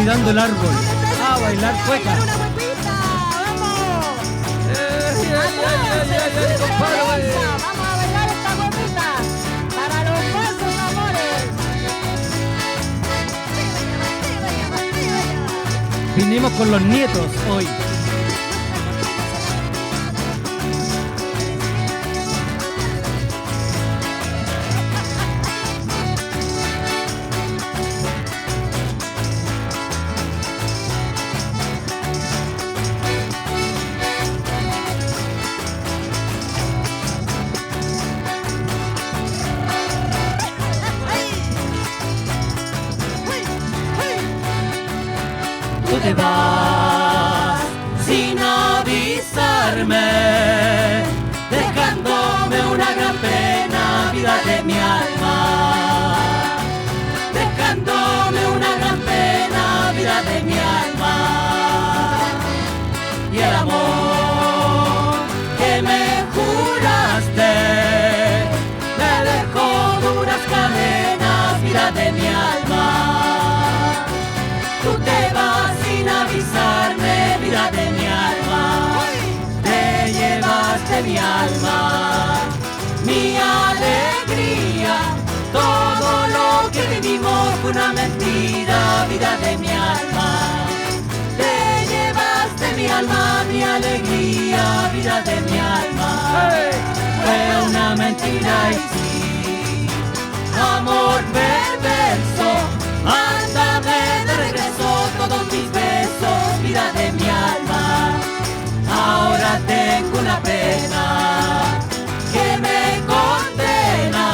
cuidando el árbol. A bailar cueca. ¡Una huequita! ¡Vamos! Compadre. ¡Vamos a bailar esta huequita! ¡Para los pasos, amores! Vinimos con los nietos hoy. Tú te vas sin avisarme, dejándome una gran pena, vida de mi alma. Dejándome una gran pena, vida de mi alma. Y el amor que me juraste me dejó duras cadenas, vida de mi alma. Tú te vas sin avisarme, vida de mi alma. Te llevaste mi alma, mi alegría. Todo lo que vivimos fue una mentira, vida de mi alma. Te llevaste mi alma, mi alegría, vida de mi alma. Fue una mentira y sí, amor perverso. Mándame de regreso todos mis besos, vida de mi alma. Ahora tengo una pena que me condena.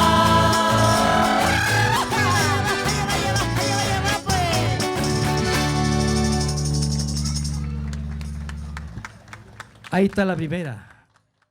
Ahí está la primera.